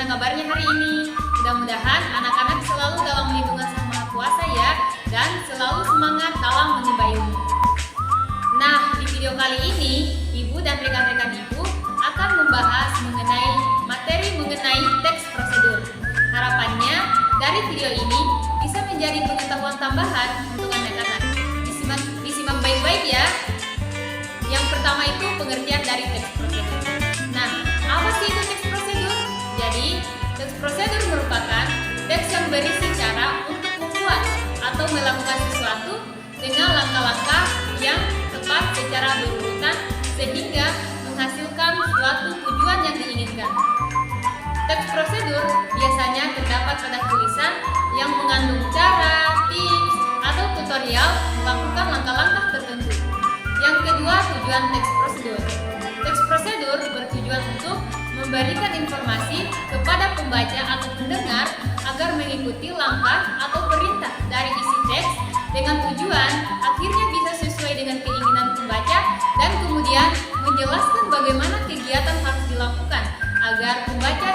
Gimana kabarnya hari ini? Mudah-mudahan anak-anak selalu dalam lindungan Sang Maha Kuasa ya, dan selalu semangat dalam menimba ilmu. Nah, di video kali ini, Ibu dan rekan-rekan Ibu akan membahas materi mengenai teks prosedur. Harapannya, dari video ini bisa menjadi pengetahuan tambahan untuk anak-anak. Disimak baik-baik ya. Yang pertama itu pengertian dari teks prosedur. Nah, apa sih itu teks prosedur? Jadi, teks prosedur merupakan teks yang berisi cara untuk membuat atau melakukan sesuatu dengan langkah-langkah yang tepat secara berurutan sehingga menghasilkan suatu tujuan yang diinginkan. Teks prosedur biasanya terdapat pada tulisan yang mengandung cara, tips, atau tutorial melakukan langkah-langkah tertentu. Yang kedua, tujuan teks prosedur. Teks prosedur bertujuan untuk memberikan informasi kepada pembaca atau pendengar agar mengikuti langkah atau perintah dari isi teks dengan tujuan akhirnya bisa sesuai dengan keinginan pembaca dan kemudian menjelaskan bagaimana kegiatan harus dilakukan agar pembaca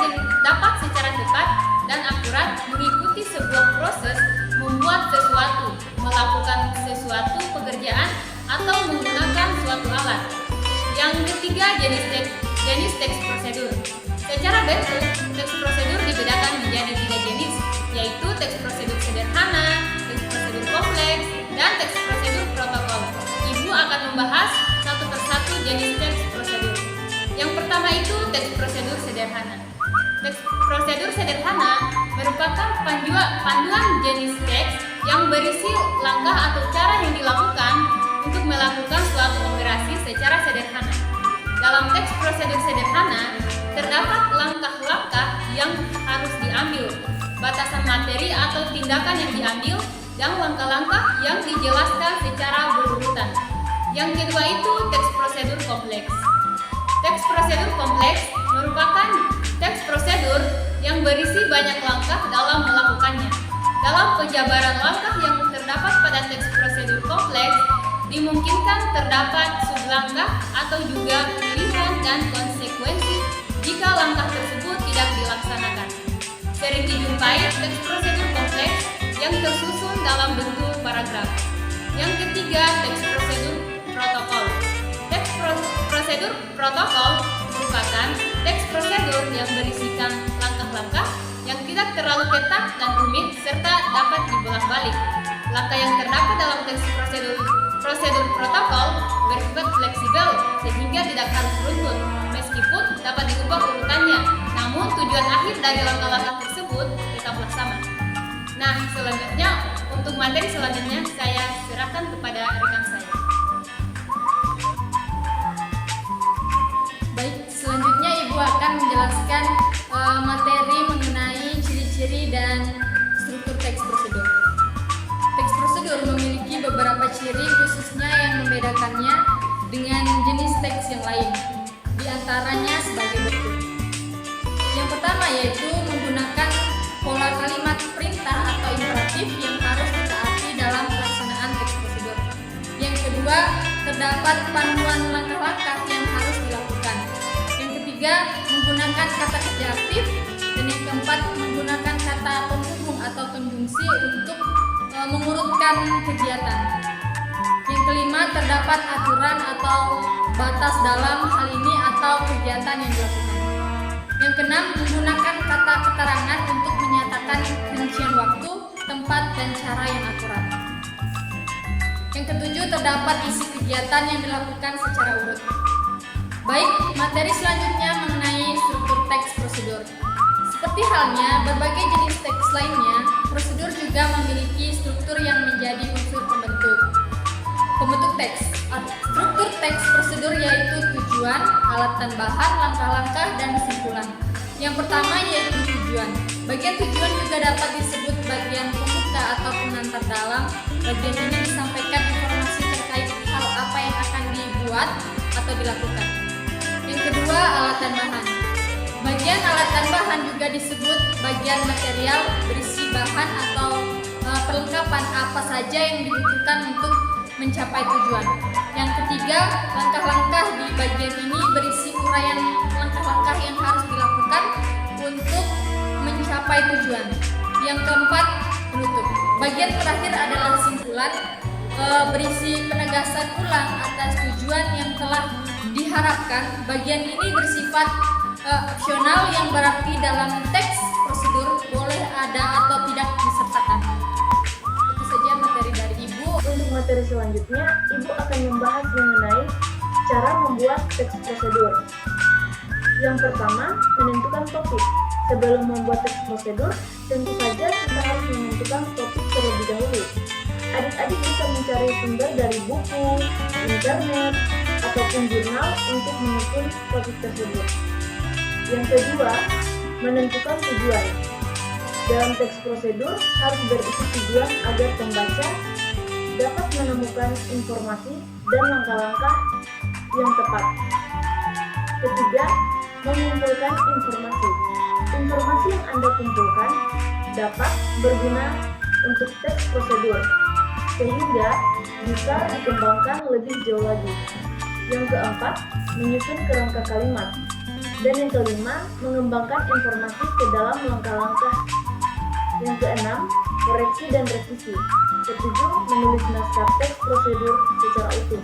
dapat secara tepat dan akurat mengikuti sebuah proses membuat sesuatu, melakukan sesuatu pekerjaan atau menggunakan suatu alat. Yang ketiga, jenis teks prosedur. Secara bentuk, teks prosedur dibedakan menjadi 3 jenis, yaitu teks prosedur sederhana, teks prosedur kompleks, dan teks prosedur protokol. Ibu akan membahas satu persatu jenis teks prosedur. Yang pertama itu teks prosedur sederhana. Teks prosedur sederhana merupakan panduan jenis teks yang berisi langkah atau cara yang dilakukan untuk melakukan suatu operasi secara sederhana. Dalam teks prosedur sederhana, terdapat langkah-langkah yang harus diambil, batasan materi atau tindakan yang diambil, dan langkah-langkah yang dijelaskan secara berurutan. Yang kedua itu teks prosedur kompleks. Teks prosedur kompleks merupakan teks prosedur yang berisi banyak langkah dalam melakukannya. Dalam penjabaran langkah yang terdapat pada teks prosedur kompleks, dimungkinkan terdapat sublangkah atau juga pilihan dan konsekuensi jika langkah tersebut tidak dilaksanakan. Sering dijumpai teks prosedur kompleks yang tersusun dalam bentuk paragraf. Yang ketiga, teks prosedur protokol. Teks prosedur protokol merupakan teks prosedur yang berisikan langkah-langkah yang tidak terlalu ketat dan rumit serta dapat dibolak-balik. Langkah yang terdapat dalam teks prosedur protokol bersifat fleksibel sehingga tidak harus runtut, meskipun dapat diubah urutannya. Namun tujuan akhir dari langkah-langkah tersebut tetaplah sama. Nah, selanjutnya untuk materi selanjutnya saya serahkan kepada rekan saya. Baik, selanjutnya Ibu akan menjelaskan materi mengenai ciri-ciri dan struktur teks prosedur. Teks prosedur memiliki beberapa ciri khususnya yang membedakannya dengan jenis teks yang lain. Di antaranya sebagai berikut. Yang pertama yaitu menggunakan pola kalimat perintah atau imperatif yang harus ditaati dalam pelaksanaan teks prosedur. Yang kedua, terdapat panduan langkah-langkah yang harus dilakukan. Yang ketiga, menggunakan kata kerja aktif. Dan yang keempat, menggunakan kata penghubung atau konjungsi untuk mengurutkan kegiatan. Yang kelima, terdapat aturan atau batas dalam hal ini atau kegiatan yang dilakukan. Yang keenam, menggunakan kata keterangan untuk menyatakan rincian waktu, tempat, dan cara yang akurat. Yang ketujuh, terdapat isi kegiatan yang dilakukan secara urut. Baik, materi selanjutnya mengenai struktur teks prosedur. Seperti halnya berbagai jenis teks lainnya, prosedur juga memiliki struktur yang menjadi unsur pembentuk teks. Struktur teks prosedur yaitu tujuan, alat dan bahan, langkah-langkah, dan kesimpulan. Yang pertama yaitu tujuan. Bagian tujuan juga dapat disebut bagian pembuka atau pengantar dalam. Bagian ini disampaikan informasi terkait hal apa yang akan dibuat atau dilakukan. Yang kedua, alat dan bahan. Bagian alat dan bahan juga disebut bagian material berisi bahan atau perlengkapan apa saja yang dibutuhkan untuk mencapai tujuan. Yang ketiga, langkah-langkah di bagian ini berisi uraian langkah-langkah yang harus dilakukan untuk sampai tujuan. Yang keempat, penutup. Bagian terakhir adalah simpulan, berisi penegasan ulang atas tujuan yang telah diharapkan. Bagian ini bersifat opsional, yang berarti dalam teks prosedur boleh ada atau tidak disertakan. Itu saja materi dari Ibu. Untuk materi selanjutnya, Ibu akan membahas mengenai cara membuat teks prosedur. Yang pertama, menentukan topik. Sebelum membuat teks prosedur, tentu saja kita harus menentukan topik terlebih dahulu. Adik-adik bisa mencari sumber dari buku, internet, ataupun jurnal untuk menyusun topik tersebut. Yang kedua, menentukan tujuan. Dalam teks prosedur harus berisi tujuan agar pembaca dapat menemukan informasi dan langkah-langkah yang tepat. Ketiga, mengumpulkan informasi. Informasi yang Anda kumpulkan dapat berguna untuk teks prosedur, sehingga bisa dikembangkan lebih jauh lagi. Yang keempat, menyusun kerangka kalimat. Dan yang kelima, mengembangkan informasi ke dalam langkah-langkah. Yang keenam, koreksi dan revisi. Ketujuh, menulis naskah teks prosedur secara utuh.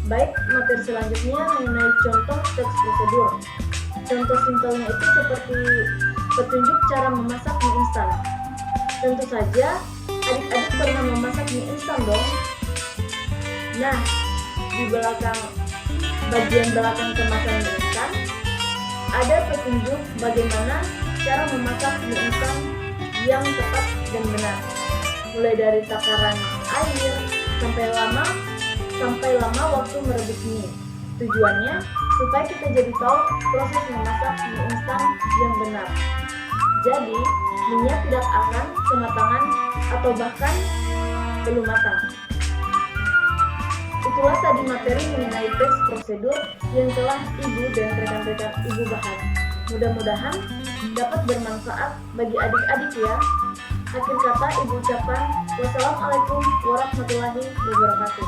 Baik, materi selanjutnya mengenai contoh teks prosedur. Contoh simpelnya itu seperti petunjuk cara memasak mie instan. Tentu saja, adik-adik pernah memasak mie instan dong. Nah, di bagian belakang kemasan mie instan, ada petunjuk bagaimana cara memasak mie instan yang tepat dan benar. Mulai dari takaran air sampai lama waktu merebus mie. Tujuannya supaya kita jadi tahu proses memasak mie instan yang benar. Jadi, mie-nya tidak akan kematangan atau bahkan belum matang. Itulah tadi materi mengenai teks prosedur yang telah Ibu dan rekan-rekan Ibu bahas. Mudah-mudahan dapat bermanfaat bagi adik-adik ya. Akhir kata Ibu ucapkan wassalamualaikum warahmatullahi wabarakatuh.